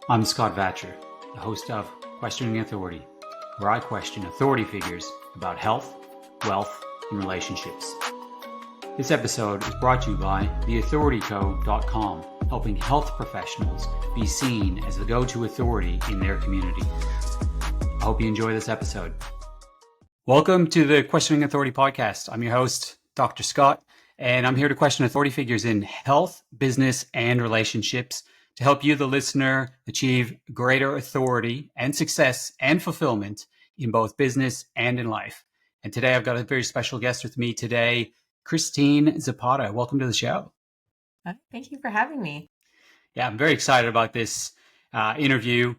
I'm Scott Vatcher, the host of Questioning Authority, where I question authority figures about health, wealth, and relationships. This episode is brought to you by theauthorityco.com, helping health professionals be seen as the go-to authority in their community. I hope you enjoy this episode. Welcome to the Questioning Authority podcast. I'm your host, Dr. Scott, and I'm here to question authority figures in health, business, and relationships to help you, the listener, achieve greater authority and success and fulfillment in both business and in life. And today I've got a very special guest with me today, Christine Zapata. Welcome to the show. Thank you for having me. Yeah, I'm very excited about this interview.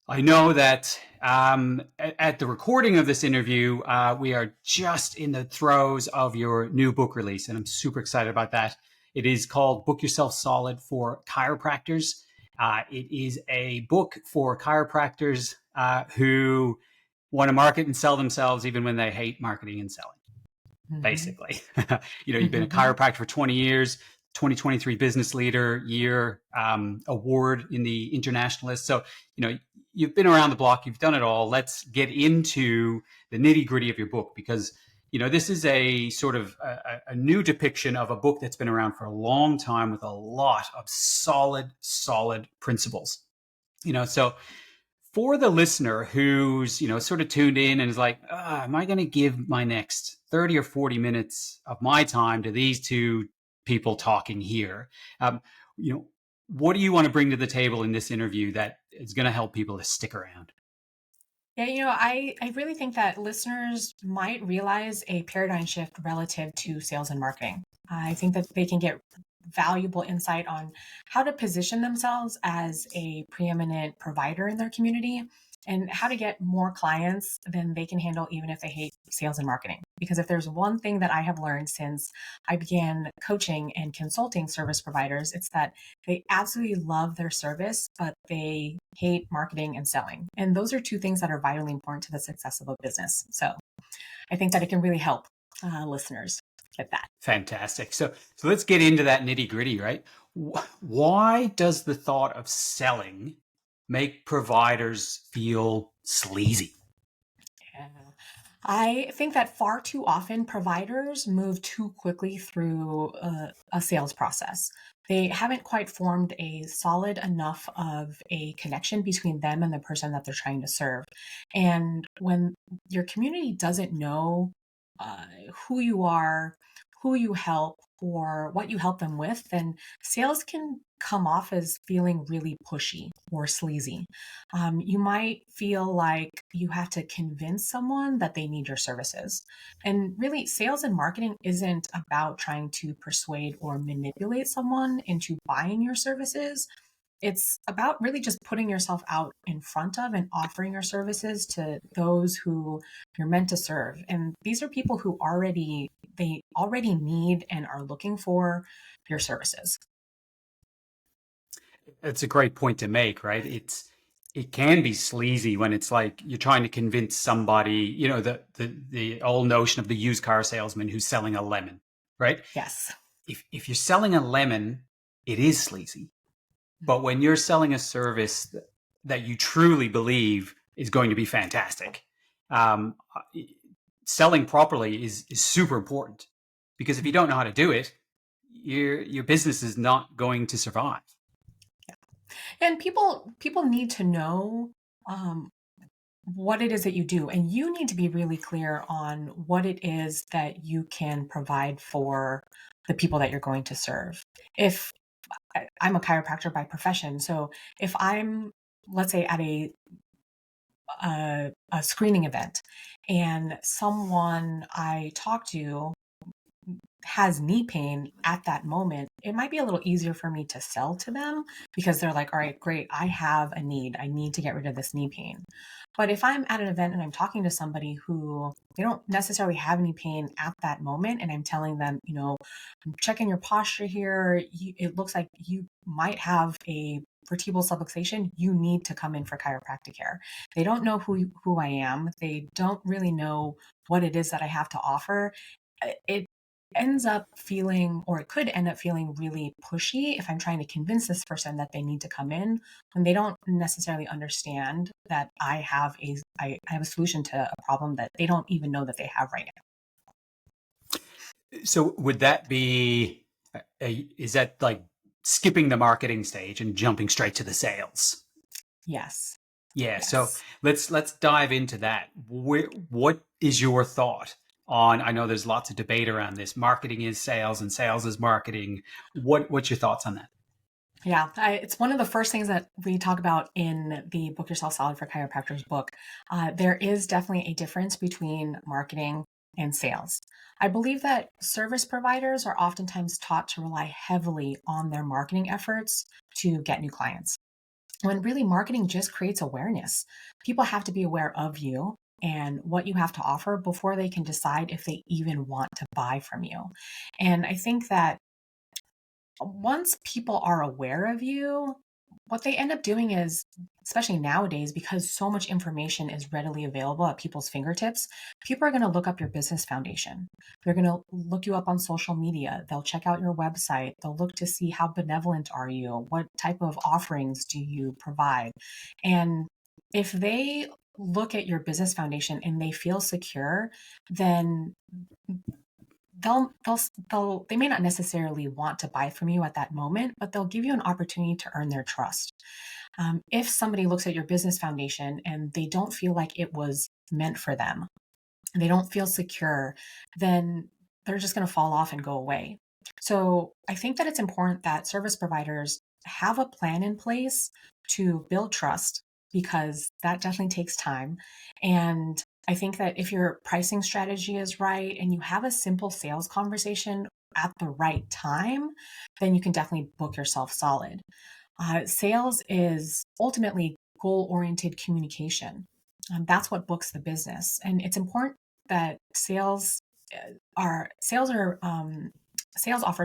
I know that at the recording of this interview, we are just in the throes of your new book release, and I'm super excited about that. It is called Book Yourself Solid for Chiropractors. It is a book for chiropractors who want to market and sell themselves even when they hate marketing and selling, basically. You've been a chiropractor for 20 years, 2023 Business Leader Year award in the Internationalist. So, you've been around the block, you've done it all. Let's get into the nitty gritty of your book because this is a sort of a new depiction of a book that's been around for a long time with a lot of solid principles. So for the listener who's, sort of tuned in and is like, am I going to give my next 30 or 40 minutes of my time to these two people talking here? What do you want to bring to the table in this interview that is going to help people to stick around? Yeah, I really think that listeners might realize a paradigm shift relative to sales and marketing. I think that they can get valuable insight on how to position themselves as a preeminent provider in their community and how to get more clients than they can handle, even if they hate sales and marketing. Because if there's one thing that I have learned since I began coaching and consulting service providers, it's that they absolutely love their service, but they hate marketing and selling. And those are two things that are vitally important to the success of a business. So I think that it can really help listeners get that. Fantastic. So let's get into that nitty gritty, right? Why does the thought of selling make providers feel sleazy? Yeah. I think that far too often providers move too quickly through a sales process. They haven't quite formed a solid enough of a connection between them and the person that they're trying to serve. And when your community doesn't know who you are, who you help, or what you help them with, then sales can come off as feeling really pushy or sleazy. You might feel like you have to convince someone that they need your services. And really, sales and marketing isn't about trying to persuade or manipulate someone into buying your services. It's about really just putting yourself out in front of and offering your services to those who you're meant to serve. And these are people who already need and are looking for your services. It's a great point to make, right? It can be sleazy when it's like you're trying to convince somebody, the old notion of the used car salesman who's selling a lemon, right? Yes. If you're selling a lemon, it is sleazy. But when you're selling a service that you truly believe is going to be fantastic, selling properly is super important, because if you don't know how to do it, your business is not going to survive. Yeah. And people need to know what it is that you do, and you need to be really clear on what it is that you can provide for the people that you're going to serve. If I'm a chiropractor by profession, so if I'm, let's say, at a screening event and someone I talk to has knee pain at that moment, it might be a little easier for me to sell to them because they're like, all right, great, I have a need. I need to get rid of this knee pain. But if I'm at an event and I'm talking to somebody who they don't necessarily have any pain at that moment, and I'm telling them, I'm checking your posture here. It looks like you might have a vertebral subluxation. You need to come in for chiropractic care. They don't know who I am. They don't really know what it is that I have to offer. ends up feeling, or it could end up feeling really pushy if I'm trying to convince this person that they need to come in when they don't necessarily understand that I have a solution to a problem that they don't even know that they have right now. So would that be, is that like skipping the marketing stage and jumping straight to the sales? Yes. Yeah. So Yes. let's dive into that. What is your thought on? I know there's lots of debate around this. Marketing is sales and sales is marketing. What's your thoughts on that? Yeah, it's one of the first things that we talk about in the Book Yourself Solid for Chiropractors book. There is definitely a difference between marketing and sales. I believe that service providers are oftentimes taught to rely heavily on their marketing efforts to get new clients, when really marketing just creates awareness. People have to be aware of you and what you have to offer before they can decide if they even want to buy from you. And I think that once people are aware of you, what they end up doing is, especially nowadays, because so much information is readily available at people's fingertips, people are going to look up your business foundation. They're going to look you up on social media. They'll check out your website. They'll look to see how benevolent are you? What type of offerings do you provide? And if they look at your business foundation and they feel secure, then they may not necessarily want to buy from you at that moment, but they'll give you an opportunity to earn their trust. If somebody looks at your business foundation and they don't feel like it was meant for them, they don't feel secure, then they're just going to fall off and go away. So I think that it's important that service providers have a plan in place to build trust, because that definitely takes time. And I think that if your pricing strategy is right and you have a simple sales conversation at the right time, then you can definitely book yourself solid. Sales is ultimately goal oriented communication. That's what books the business. And it's important that sales offers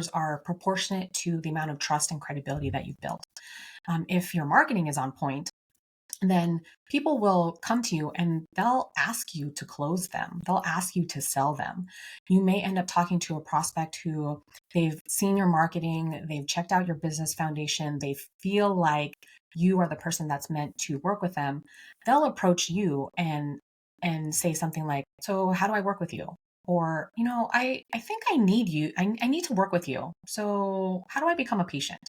are proportionate to the amount of trust and credibility that you've built. If your marketing is on point, then people will come to you and they'll ask you to close them. They'll ask you to sell them. You may end up talking to a prospect who, they've seen your marketing, they've checked out your business foundation, they feel like you are the person that's meant to work with them. They'll approach you and say something like, "So how do I work with you?" Or, I think I need you. I need to work with you. So how do I become a patient?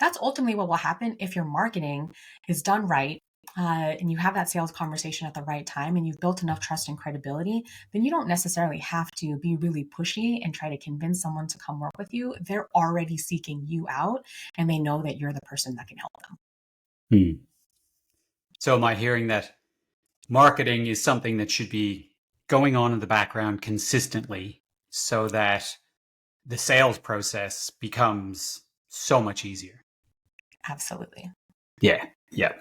That's ultimately what will happen if your marketing is done right, and you have that sales conversation at the right time and you've built enough trust and credibility. Then you don't necessarily have to be really pushy and try to convince someone to come work with you. They're already seeking you out and they know that you're the person that can help them. Hmm. So am I hearing that marketing is something that should be going on in the background consistently so that the sales process becomes so much easier? Absolutely. Yeah. Yeah.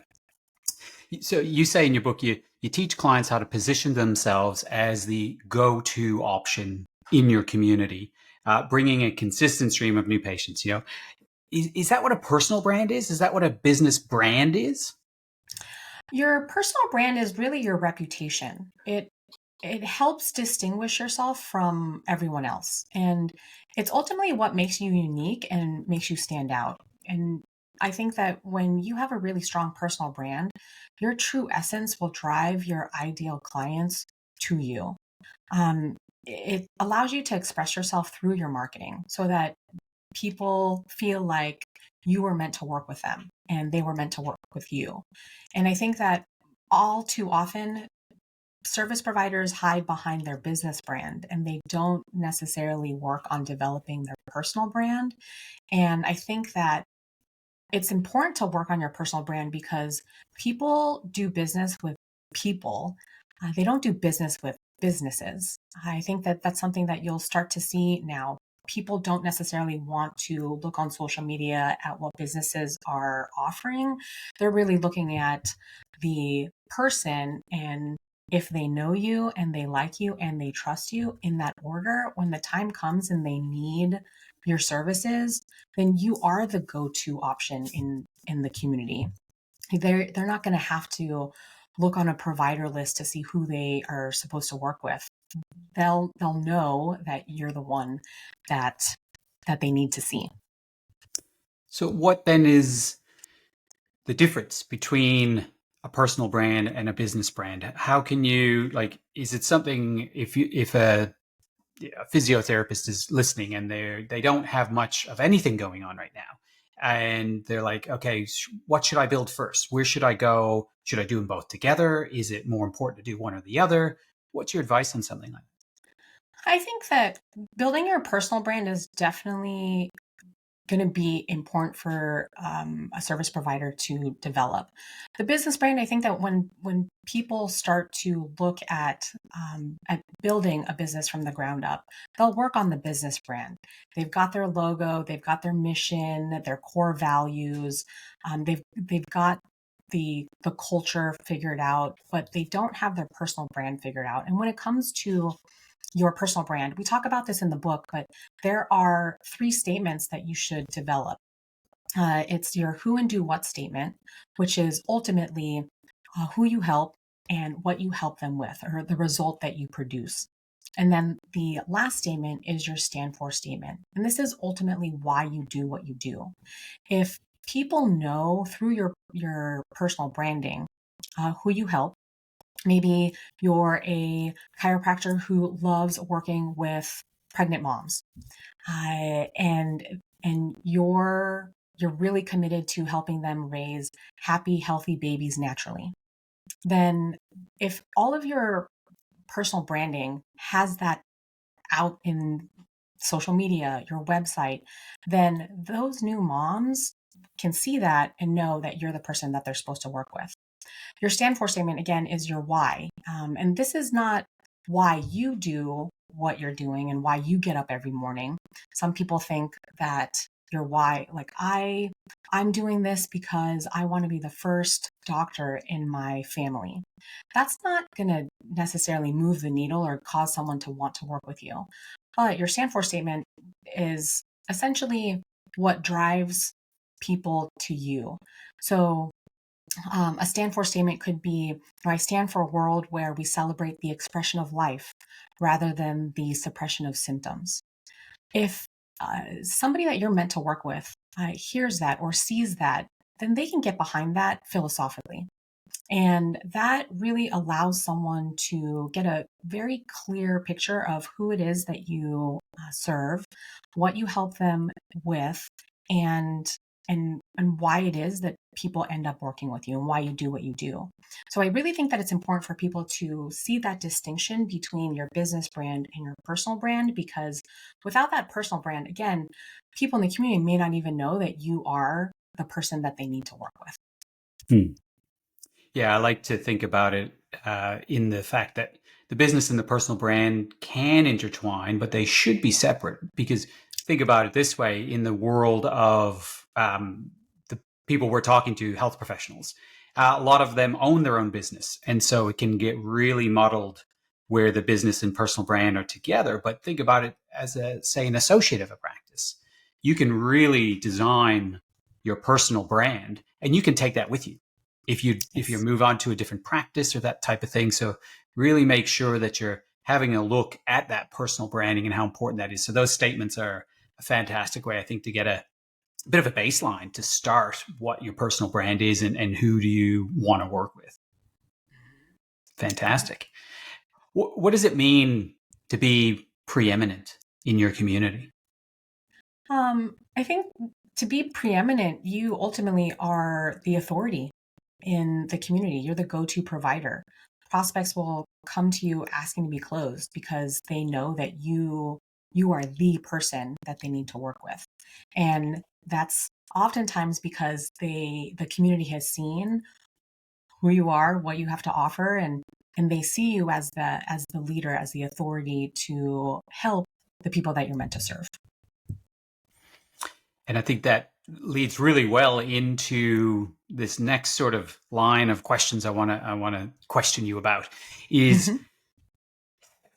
So you say in your book, you teach clients how to position themselves as the go-to option in your community, bringing a consistent stream of new patients. Is that what a personal brand is? Is that what a business brand is? Your personal brand is really your reputation. It helps distinguish yourself from everyone else. And it's ultimately what makes you unique and makes you stand out. And I think that when you have a really strong personal brand, your true essence will drive your ideal clients to you. It allows you to express yourself through your marketing so that people feel like you were meant to work with them and they were meant to work with you. And I think that all too often, service providers hide behind their business brand and they don't necessarily work on developing their personal brand. And I think that it's important to work on your personal brand because people do business with people. They don't do business with businesses. I think that that's something that you'll start to see now. People don't necessarily want to look on social media at what businesses are offering. They're really looking at the person, and if they know you and they like you and they trust you in that order, when the time comes and they need your services, then you are the go-to option in the community. They're not going to have to look on a provider list to see who they are supposed to work with. they'll know that you're the one that they need to see. So what then is the difference between a personal brand and a business brand? How can you, like, is it something, if a physiotherapist is listening and they don't have much of anything going on right now, and they're like, okay, what should I build first? Where should I go? Should I do them both together? Is it more important to do one or the other? What's your advice on something like I think that building your personal brand is definitely going to be important for a service provider to develop. The business brand, I think that when people start to look at building a business from the ground up, they'll work on the business brand. They've got their logo, they've got their mission, their core values, they've got the culture figured out, but they don't have their personal brand figured out. And when it comes to your personal brand, we talk about this in the book, but there are 3 statements that you should develop. It's your who and do what statement, which is ultimately who you help and what you help them with, or the result that you produce. And then the last statement is your stand for statement. And this is ultimately why you do what you do. If people know through your personal branding who you help, maybe you're a chiropractor who loves working with pregnant moms, and you're really committed to helping them raise happy, healthy babies naturally. Then, if all of your personal branding has that out in social media, your website, then those new moms can see that and know that you're the person that they're supposed to work with. Your stand for statement, again, is your why. And this is not why you do what you're doing and why you get up every morning. Some people think that your why, like I'm doing this because I want to be the first doctor in my family. That's not going to necessarily move the needle or cause someone to want to work with you. But your stand for statement is essentially what drives people to you. So a stand for statement could be, I stand for a world where we celebrate the expression of life rather than the suppression of symptoms. If somebody that you're meant to work with hears that or sees that, then they can get behind that philosophically. And that really allows someone to get a very clear picture of who it is that you serve, what you help them with, and why it is that people end up working with you and why you do what you do. So I really think that it's important for people to see that distinction between your business brand and your personal brand, because without that personal brand, again, people in the community may not even know that you are the person that they need to work with. that? Yeah, I like to think about it in the fact that the business and the personal brand can intertwine, but they should be separate. Because think about it this way: in the world of the people we're talking to, health professionals, a lot of them own their own business. And so it can get really muddled where the business and personal brand are together. But think about it as say, an associate of a practice. You can really design your personal brand and you can take that with you if you move on to a different practice or that type of thing. So really make sure that you're having a look at that personal branding and how important that is. So those statements are a fantastic way, I think, to get a bit of a baseline to start what your personal brand is and who do you want to work with. Fantastic. What does it mean to be preeminent in your community? I think to be preeminent, you ultimately are the authority in the community. You're the go-to provider. Prospects will come to you asking to be closed because they know that you are the person that they need to work with. And that's oftentimes because the community has seen who you are, what you have to offer, and they see you as the leader, as the authority to help the people that you're meant to serve. And I think that leads really well into this next sort of line of questions I want to question you about is Mm-hmm.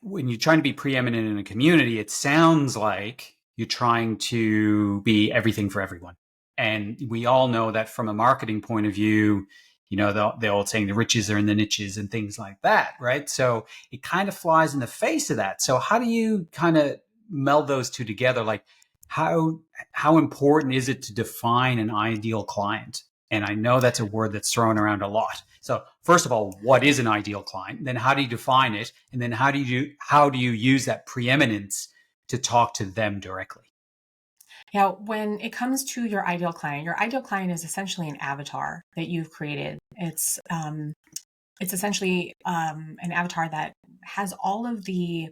when you're trying to be preeminent in a community, it sounds like you're trying to be everything for everyone. And we all know that from a marketing point of view, the old saying, the riches are in the niches and things like that, right? So it kind of flies in the face of that. So how do you kind of meld those two together? Like how important is it to define an ideal client? And I know that's a word that's thrown around a lot. So first of all, what is an ideal client? Then how do you define it? And then how do you use that preeminence to talk to them directly? Now, when it comes to your ideal client is essentially an avatar that you've created. It's essentially an avatar that has all of the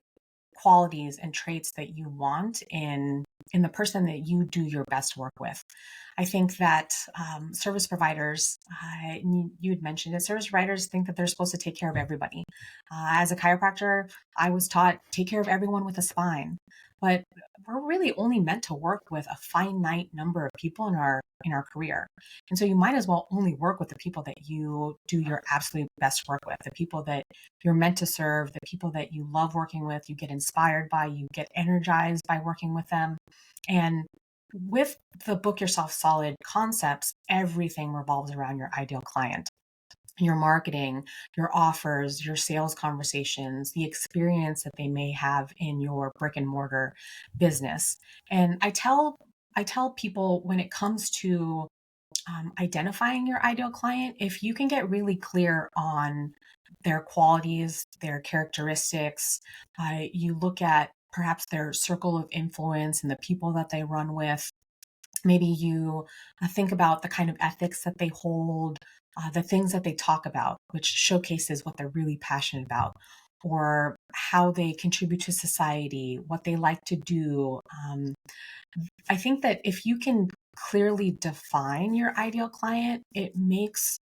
qualities and traits that you want in the person that you do your best work with. I think that service providers, you had mentioned it, service providers think that they're supposed to take care of everybody. As a chiropractor, I was taught take care of everyone with a spine, but we're really only meant to work with a finite number of people in our career. And so you might as well only work with the people that you do your absolute best work with, the people that you're meant to serve, the people that you love working with, you get inspired by, you get energized by working with them. And with the Book Yourself Solid concepts, everything revolves around your ideal client. Your marketing, your offers, your sales conversations, the experience that they may have in your brick and mortar business. And I tell people when it comes to identifying your ideal client, if you can get really clear on their qualities, their characteristics, you look at perhaps their circle of influence and the people that they run with. Maybe you think about the kind of ethics that they hold, the things that they talk about, which showcases what they're really passionate about, or how they contribute to society, what they like to do. I think that if you can clearly define your ideal client, it makes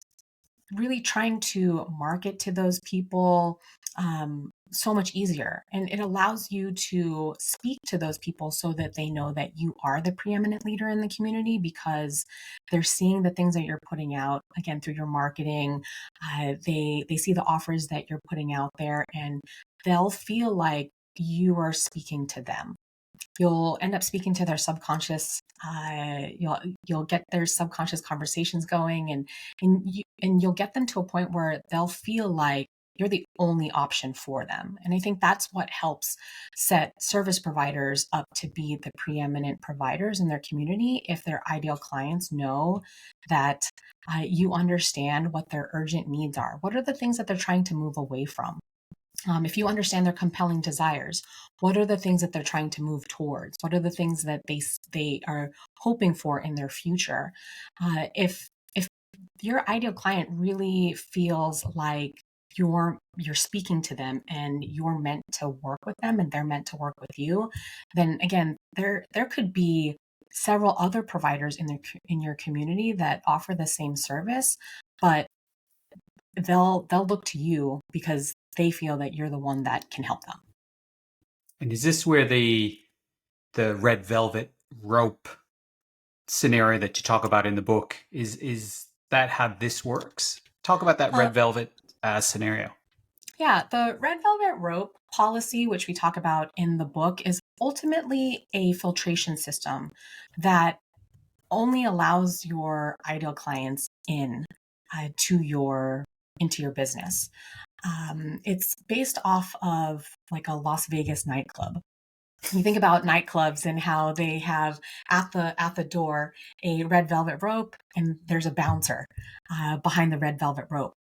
really trying to market to those people so much easier. And it allows you to speak to those people so that they know that you are the preeminent leader in the community because they're seeing the things that you're putting out, again, through your marketing. They see the offers that you're putting out there, and they'll feel like you are speaking to them. You'll end up speaking to their subconscious. You'll get their subconscious conversations going, and you'll get them to a point where they'll feel like you're the only option for them. And I think that's what helps set service providers up to be the preeminent providers in their community. If their ideal clients know that you understand what their urgent needs are, what are the things that they're trying to move away from? If you understand their compelling desires, what are the things that they're trying to move towards? What are the things that they are hoping for in their future? If your ideal client really feels like you're speaking to them and you're meant to work with them and they're meant to work with you, then again, there could be several other providers in your community that offer the same service, but they'll look to you because they feel that you're the one that can help them. And is this where the red velvet rope scenario that you talk about in the book is that how this works? Talk about that red velvet scenario. Yeah, the red velvet rope policy, which we talk about in the book, is ultimately a filtration system that only allows your ideal clients into your business. It's based off of like a Las Vegas nightclub. You think about nightclubs and how they have at the door a red velvet rope, and there's a bouncer behind the red velvet rope.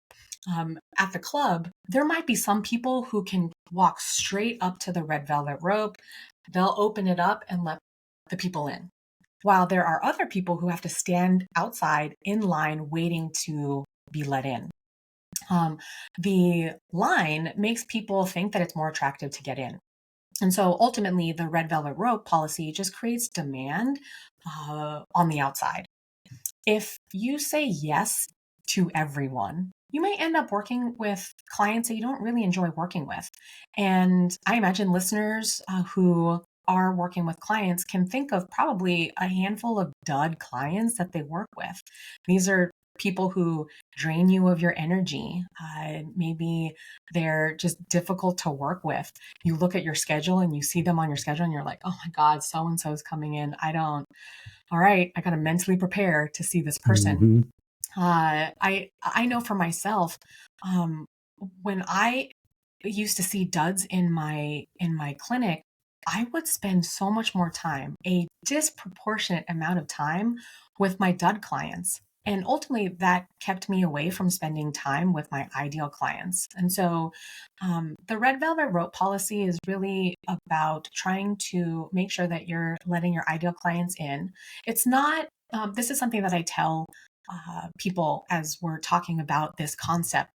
At the club, there might be some people who can walk straight up to the red velvet rope. They'll open it up and let the people in. While there are other people who have to stand outside in line waiting to be let in. The line makes people think that it's more attractive to get in. And so ultimately, the red velvet rope policy just creates demand on the outside. If you say yes to everyone, you may end up working with clients that you don't really enjoy working with. And I imagine listeners who are working with clients can think of probably a handful of dud clients that they work with. These are people who drain you of your energy. Maybe they're just difficult to work with. You look at your schedule and you see them on your schedule and you're like, oh my God, so-and-so is coming in. All right, I got to mentally prepare to see this person. Mm-hmm. I know for myself, um, when I used to see duds in my clinic, I would spend so much more time, a disproportionate amount of time with my dud clients. And ultimately, that kept me away from spending time with my ideal clients. And so, the red velvet rope policy is really about trying to make sure that you're letting your ideal clients in. It's not, this is something that I tell people as we're talking about this concept.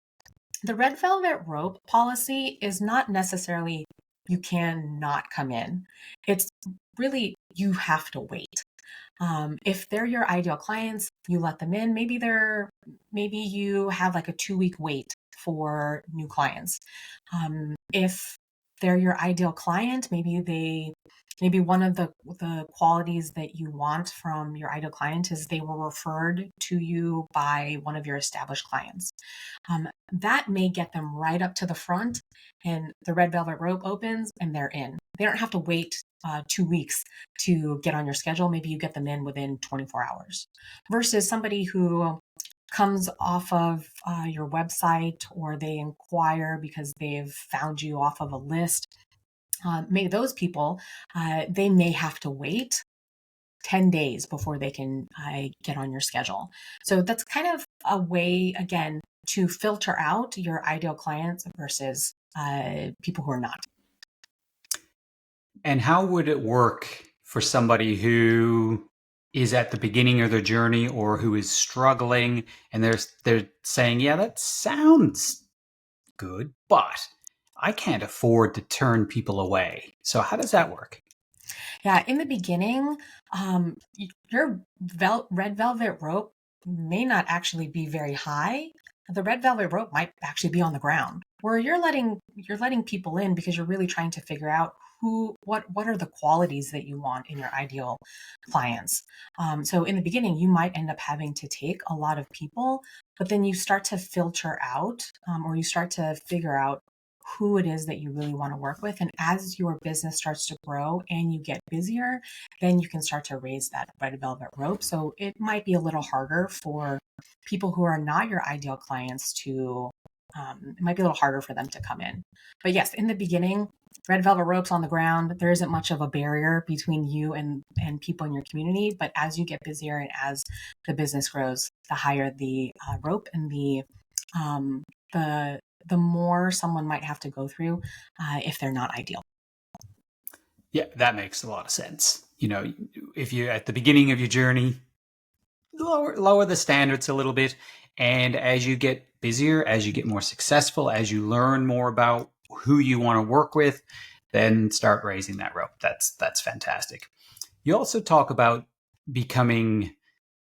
The red velvet rope policy is not necessarily you can not come in. It's really you have to wait. If they're your ideal clients, you let them in. Maybe you have like a 2 week wait for new clients. If they're your ideal client, maybe one of the qualities that you want from your ideal client is they were referred to you by one of your established clients. That may get them right up to the front, and the red velvet rope opens and they're in. They don't have to wait 2 weeks to get on your schedule. Maybe you get them in within 24 hours versus somebody who comes off of your website, or they inquire because they've found you off of a list. Maybe those people, they may have to wait 10 days before they can get on your schedule. So that's kind of a way, again, to filter out your ideal clients versus people who are not. And how would it work for somebody who is at the beginning of their journey or who is struggling and they're saying, yeah, that sounds good, but I can't afford to turn people away. So how does that work? Yeah, in the beginning, your red velvet rope may not actually be very high. The red velvet rope might actually be on the ground, where you're letting people in because you're really trying to figure out what are the qualities that you want in your ideal clients. So in the beginning, you might end up having to take a lot of people, but then you start to filter out, or you start to figure out who it is that you really want to work with. And as your business starts to grow and you get busier, then you can start to raise that red velvet rope. So it might be a little harder for people who are not your ideal clients to, it might be a little harder for them to come in. But yes, in the beginning, red velvet ropes on the ground, there isn't much of a barrier between you and people in your community. But as you get busier and as the business grows, the higher the rope and um, the the more someone might have to go through if they're not ideal. Yeah, that makes a lot of sense. You know, if you're at the beginning of your journey, lower the standards a little bit. And as you get busier, as you get more successful, as you learn more about who you want to work with, then start raising that rope. That's fantastic. You also talk about becoming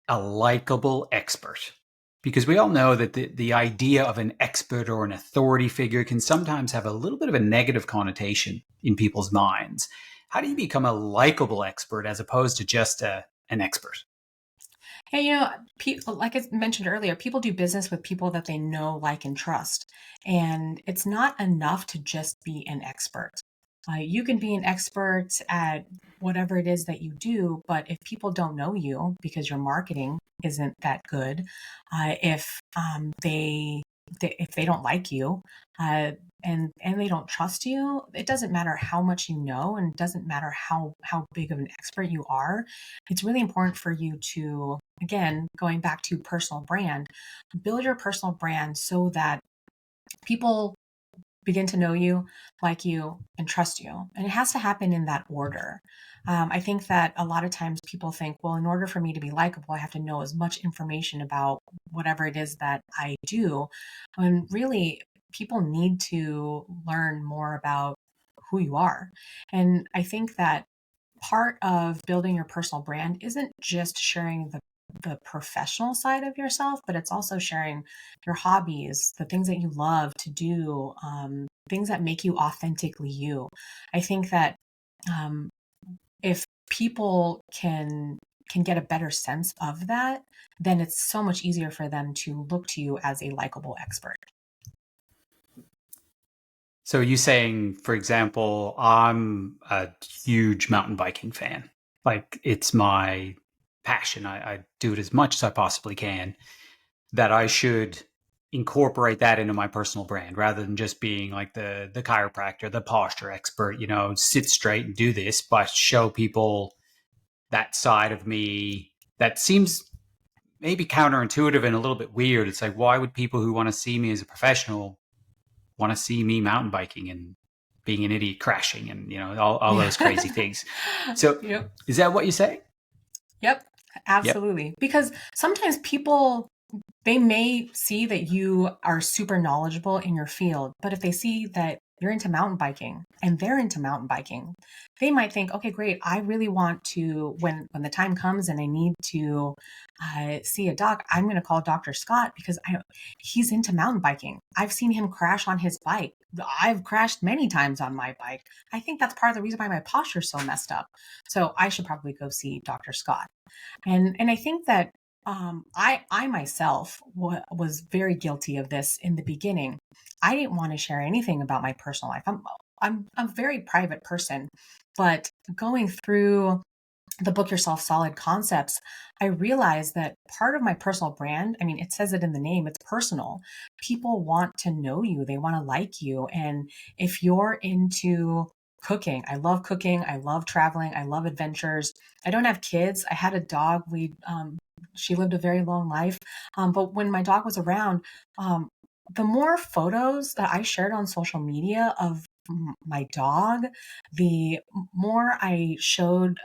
a likable expert, because we all know that the idea of an expert or an authority figure can sometimes have a little bit of a negative connotation in people's minds. How do you become a likable expert as opposed to just an expert? Yeah, people, like I mentioned earlier, people do business with people that they know, like, and trust. And it's not enough to just be an expert. You can be an expert at whatever it is that you do, but if people don't know you because your marketing isn't that good, if if they don't like you, uh, and they don't trust you, it doesn't matter how much you know, and it doesn't matter how big of an expert you are. It's really important for you to, again, going back to personal brand, build your personal brand so that people begin to know you, like you, and trust you. And it has to happen in that order. I think that a lot of times people think, well, in order for me to be likable, I have to know as much information about whatever it is that I do. When really, people need to learn more about who you are. And I think that part of building your personal brand isn't just sharing the professional side of yourself, but it's also sharing your hobbies, the things that you love to do, things that make you authentically you. I think that um, if people can get a better sense of that, then it's so much easier for them to look to you as a likable expert. So you saying, for example, I'm a huge mountain biking fan. Like it's my passion. I do it as much as I possibly can. that I should incorporate that into my personal brand rather than just being like the chiropractor, the posture expert, sit straight and do this, but show people that side of me that seems maybe counterintuitive and a little bit weird. It's like, why would people who want to see me as a professional want to see me mountain biking and being an idiot crashing and, all Yeah. those crazy things. So Yep. is that what you say? Yep. Yep. Absolutely. Because sometimes people, they may see that you are super knowledgeable in your field, but if they see that you're into mountain biking and they're into mountain biking, they might think, okay, great. I really want to, when the time comes and I need to see a doc, I'm going to call Dr. Scott because he's into mountain biking. I've seen him crash on his bike. I've crashed many times on my bike. I think that's part of the reason why my posture is so messed up. So I should probably go see Dr. Scott. And I think that I myself was very guilty of this in the beginning. I didn't want to share anything about my personal life. I'm a very private person, but going through the Book Yourself Solid concepts, I realized that part of my personal brand, I mean, it says it in the name, it's personal. People want to know you, they want to like you. And if you're into cooking, I love cooking, I love traveling, I love adventures. I don't have kids. I had a dog. She lived a very long life. But when my dog was around, um, the more photos that I shared on social media of my dog, the more I showed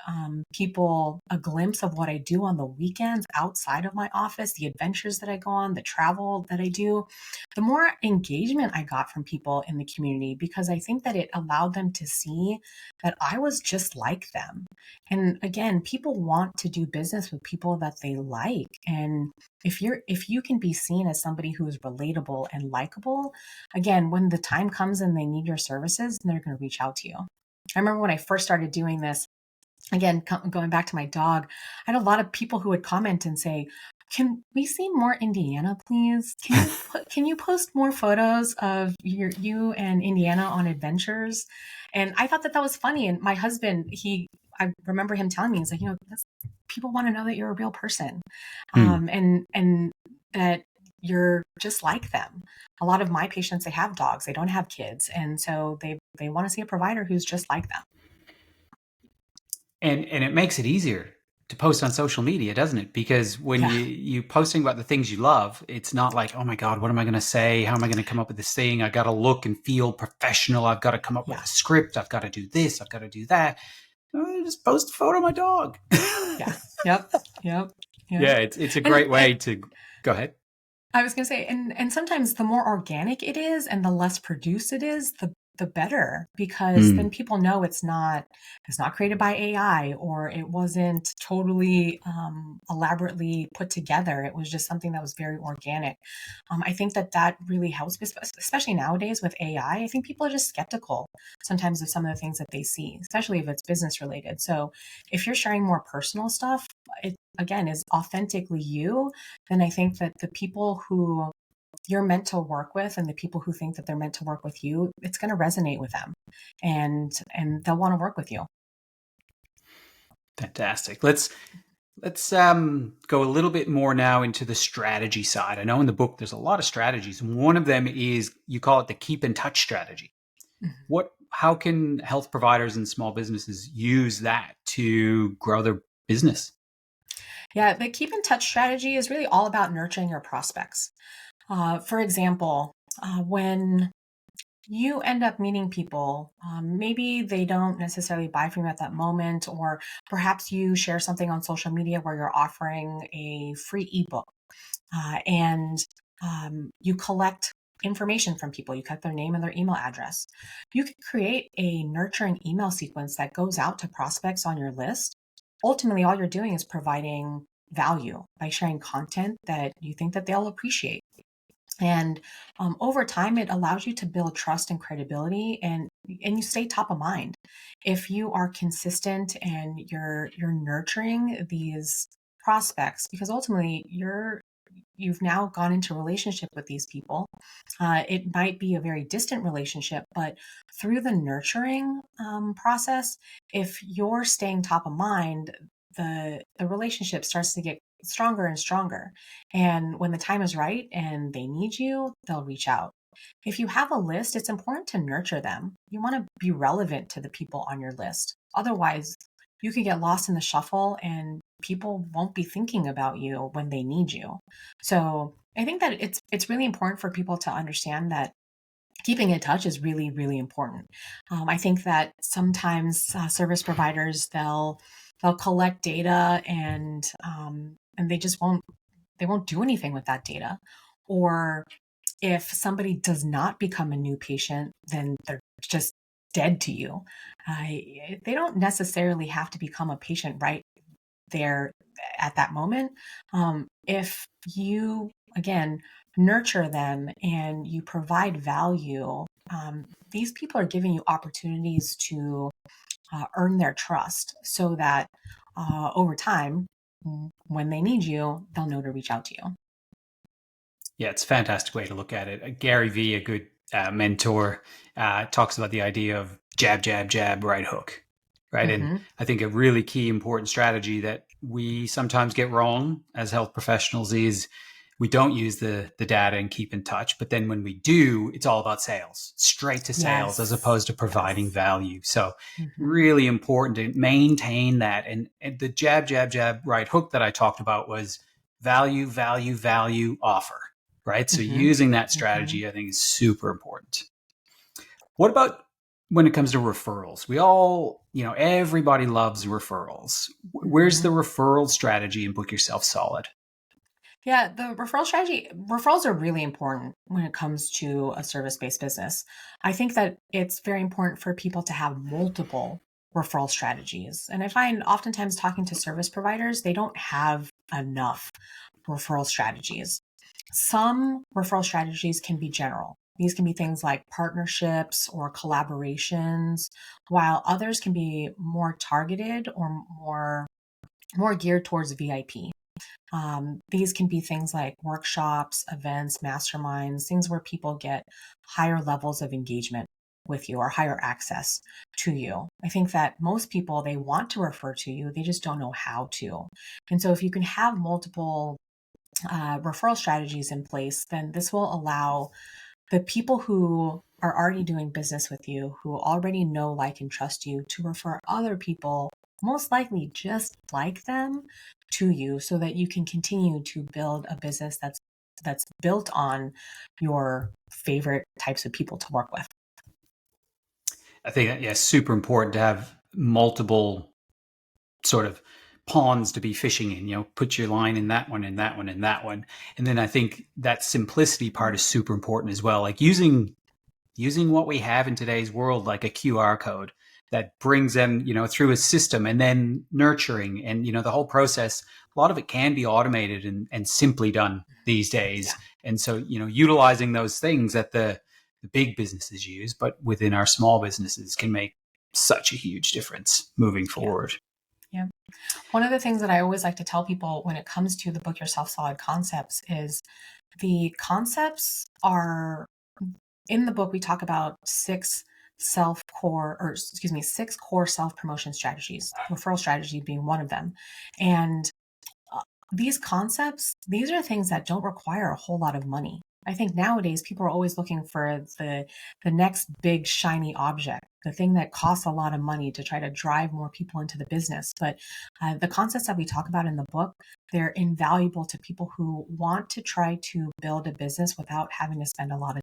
people a glimpse of what I do on the weekends outside of my office, the adventures that I go on, the travel that I do, the more engagement I got from people in the community because I think that it allowed them to see that I was just like them. And again, people want to do business with people that they like. And if you can be seen as somebody who is relatable and likable, again, when the time comes and they need your services, they're going to reach out to you. I remember when I first started doing this, again, going back to my dog, I had a lot of people who would comment and say, "Can we see more Indiana, please? Can you post more photos of you and Indiana on adventures?" And I thought that that was funny. And my husband, I remember him telling me, he's like, people want to know that you're a real person, Hmm. and that you're just like them. A lot of my patients, they have dogs, they don't have kids, and so they want to see a provider who's just like them. And it makes it easier to post on social media, doesn't it? Because when Yeah, you posting about the things you love, it's not like, oh my God, what am I going to say? How am I going to come up with this thing? I got to look and feel professional. I've got to come up with yeah, a script. I've got to do this. I've got to do that. Just post a photo of my dog. yeah, yep, yep, yep. Yeah, it's a great And way to go ahead. I was gonna say, and sometimes the more organic it is and the less produced it is, the better, because then Hmm. people know it's not created by AI, or it wasn't totally elaborately put together. It was just something that was very organic. I think that that really helps, especially nowadays with AI. I think people are just skeptical sometimes of some of the things that they see, especially if it's business related. So if you're sharing more personal stuff, it again is authentically you, then I think that the people who you're meant to work with and the people who think that they're meant to work with you, it's going to resonate with them, and they'll want to work with you. Fantastic. Let's go a little bit more now into the strategy side. I know in the book there's a lot of strategies. One of them is you call it the keep in touch strategy. Mhm. How can health providers and small businesses use that to grow their business? Yeah, the keep in touch strategy is really all about nurturing your prospects. For example, when you end up meeting people, maybe they don't necessarily buy from you at that moment, or perhaps you share something on social media where you're offering a free ebook, and you collect information from people. You collect their name and their email address. You could create a nurturing email sequence that goes out to prospects on your list. Ultimately, all you're doing is providing value by sharing content that you think that they'll appreciate. And over time, it allows you to build trust and credibility, and you stay top of mind. If you are consistent and you're nurturing these prospects, because ultimately you've now gone into relationship with these people. It might be a very distant relationship, but through the nurturing process, if you're staying top of mind, the relationship starts to get stronger and stronger. And when the time is right and they need you, they'll reach out. If you have a list, it's important to nurture them. You want to be relevant to the people on your list. Otherwise, you could get lost in the shuffle and people won't be thinking about you when they need you. So I think that it's really important for people to understand that keeping in touch is really, really important. I think that sometimes service providers they'll collect data and they won't do anything with that data. Or if somebody does not become a new patient, then they're just dead to you. They don't necessarily have to become a patient right there at that moment. If you, again, nurture them and you provide value, these people are giving you opportunities to earn their trust so that over time, when they need you, they'll know to reach out to you. Yeah, it's a fantastic way to look at it. Gary Vee, a good mentor, talks about the idea of jab, jab, jab, right hook, right? And Mm-hmm. I think a really key important strategy that we sometimes get wrong as health professionals is we don't use the data and keep in touch. But then when we do, it's all about sales, straight to sales, as Yes. opposed to providing Yes. value. So Mm-hmm. really important to maintain that. And the jab, jab, jab, right hook that I talked about was value, value, value, offer, right? So Mm-hmm. using that Mm-hmm. strategy, I think, is super important. What about when it comes to referrals? We all, everybody loves referrals. Where's Mm-hmm. the referral strategy in Book Yourself Solid? Yeah, the referrals are really important when it comes to a service-based business. I think that it's very important for people to have multiple referral strategies. And I find oftentimes talking to service providers, they don't have enough referral strategies. Some referral strategies can be general. These can be things like partnerships or collaborations, while others can be more targeted or more geared towards VIP. These can be things like workshops, events, masterminds, things where people get higher levels of engagement with you or higher access to you. I think that most people, they want to refer to you, they just don't know how to. And so if you can have multiple referral strategies in place, then this will allow the people who are already doing business with you, who already know, like, and trust you, to refer other people, most likely just like them, to you so that you can continue to build a business that's built on your favorite types of people to work with. I think, yeah, super important to have multiple sort of ponds to be fishing in, put your line in that one, in that one, in that one. And then I think that simplicity part is super important as well. Like using what we have in today's world, like a QR code that brings them, through a system, and then nurturing and, the whole process. A lot of it can be automated and simply done these Yeah. days. And so, utilizing those things that the big businesses use, but within our small businesses can make such a huge difference moving Yeah. forward. Yeah. One of the things that I always like to tell people when it comes to the Book Yourself Solid concepts is the concepts are in the book. We talk about six core self promotion strategies, referral strategy being one of them. And uh, these concepts, these are things that don't require a whole lot of money. I think nowadays people are always looking for the next big shiny object, the thing that costs a lot of money to try to drive more people into the business. But the concepts that we talk about in the book, they're invaluable to people who want to try to build a business without having to spend a lot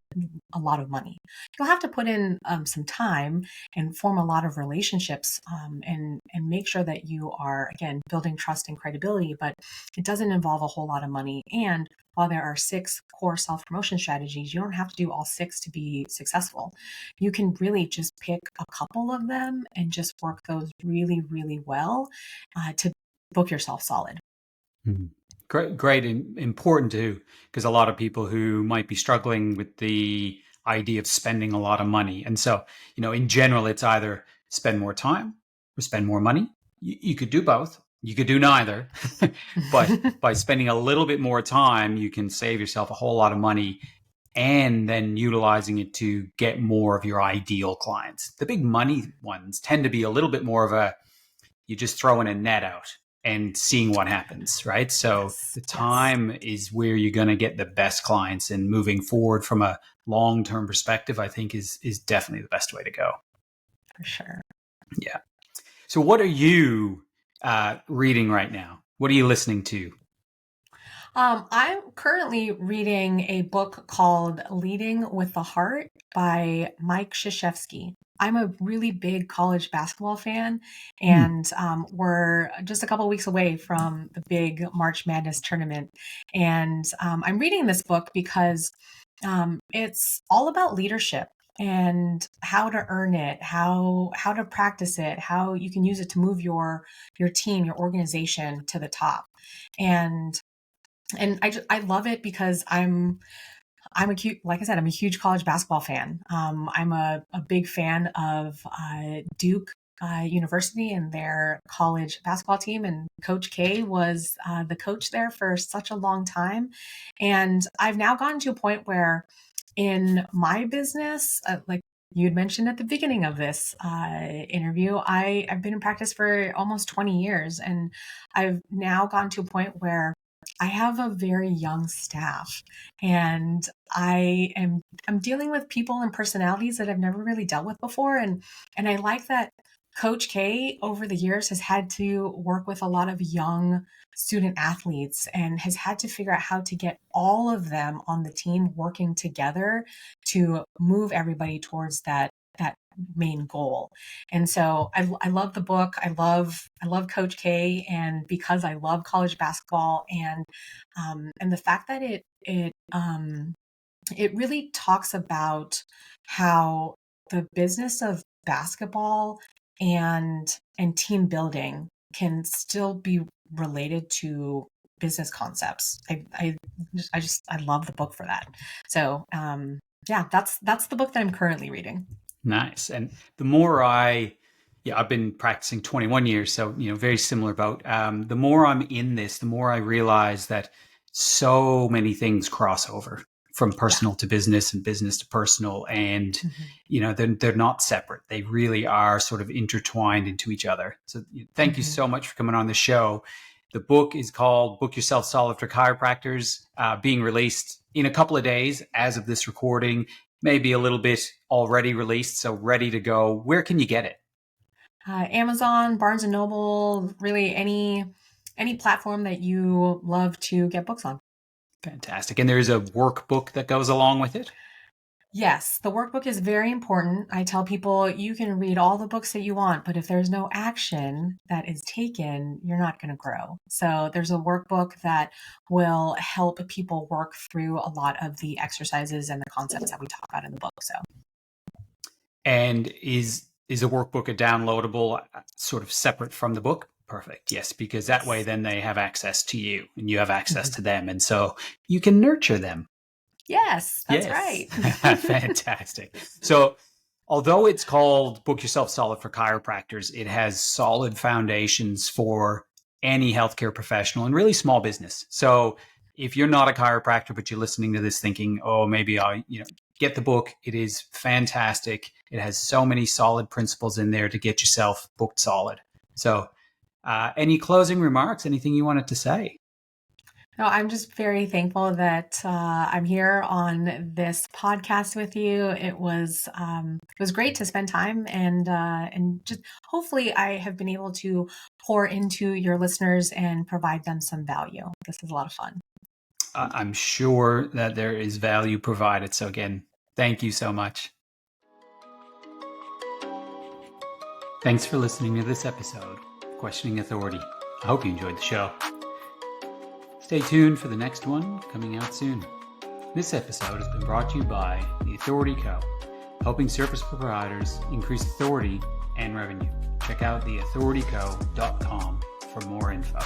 of money. You'll have to put in some time and form a lot of relationships, and make sure that you are, again, building trust and credibility. But it doesn't involve a whole lot of money. And while there are six core self promotion strategies, you don't have to do all six to be successful. You can really just pick a couple of them and just work those really, really well to book yourself solid. Mhm. Great, and important too, because a lot of people who might be struggling with the idea of spending a lot of money. And so, in general, it's either spend more time or spend more money. You could do both. You could do neither. But by spending a little bit more time, you can save yourself a whole lot of money and then utilizing it to get more of your ideal clients. The big money ones tend to be a little bit more of a, you just throw in a net out. and seeing what happens, right? So Yes. the time is where you're going to get the best clients, and moving forward from a long-term perspective, I think is definitely the best way to go. For sure. Yeah. So what are you reading right now? What are you listening to? I'm currently reading a book called Leading with the Heart by Mike Krzyzewski. I'm a really big college basketball fan, and we're just a couple weeks away from the big March Madness tournament. And I'm reading this book because it's all about leadership and how to earn it, how to practice it, how you can use it to move your team, your organization to the top. And I love it because I'm like I said, I'm a huge college basketball fan. I'm a big fan of Duke University and their college basketball team, and Coach K was the coach there for such a long time. And I've now gotten to a point where in my business, like you had mentioned at the beginning of this interview, I've been in practice for almost 20 years, and I've now gotten to a point where I have a very young staff, and I'm dealing with people and personalities that I've never really dealt with before, and I like that Coach K over the years has had to work with a lot of young student athletes and has had to figure out how to get all of them on the team working together to move everybody towards that main goal. And so I love the book. I love Coach K, and because I love college basketball, and the fact that it really talks about how the business of basketball and team building can still be related to business concepts. I love the book for that. So yeah, that's the book that I'm currently reading. Nice. And the more I've been practicing 21 years, so, very similar boat. The more I'm in this, the more I realize that so many things cross over from personal to business and business to personal. And, they're not separate. They really are sort of intertwined into each other. So thank you so much for coming on the show. The book is called Book Yourself Solid for Chiropractors, being released in a couple of days as of this recording. Maybe a little bit already released, so ready to go. Where can you get it? Amazon, Barnes and Noble, really any platform that you love to get books on. Fantastic. And there's a workbook that goes along with it? Yes, the workbook is very important. I tell people you can read all the books that you want, but if there's no action that is taken, you're not going to grow. So there's a workbook that will help people work through a lot of the exercises and the concepts that we talk about in the book. So, and is a workbook a downloadable sort of separate from the book? Perfect. Yes, because that way then they have access to you and you have access to them. And so you can nurture them. Yes, that's right. Fantastic. So although it's called Book Yourself Solid for Chiropractors, it has solid foundations for any healthcare professional and really small business. So if you're not a chiropractor, but you're listening to this thinking, oh, maybe I, get the book. It is fantastic. It has so many solid principles in there to get yourself booked solid. So any closing remarks, anything you wanted to say? No, I'm just very thankful that I'm here on this podcast with you. It was great to spend time, and just hopefully I have been able to pour into your listeners and provide them some value. This is a lot of fun. I'm sure that there is value provided. So again, thank you so much. Thanks for listening to this episode of Questioning Authority. I hope you enjoyed the show. Stay tuned for the next one coming out soon. This episode has been brought to you by The Authority Co., helping service providers increase authority and revenue. Check out theauthorityco.com for more info.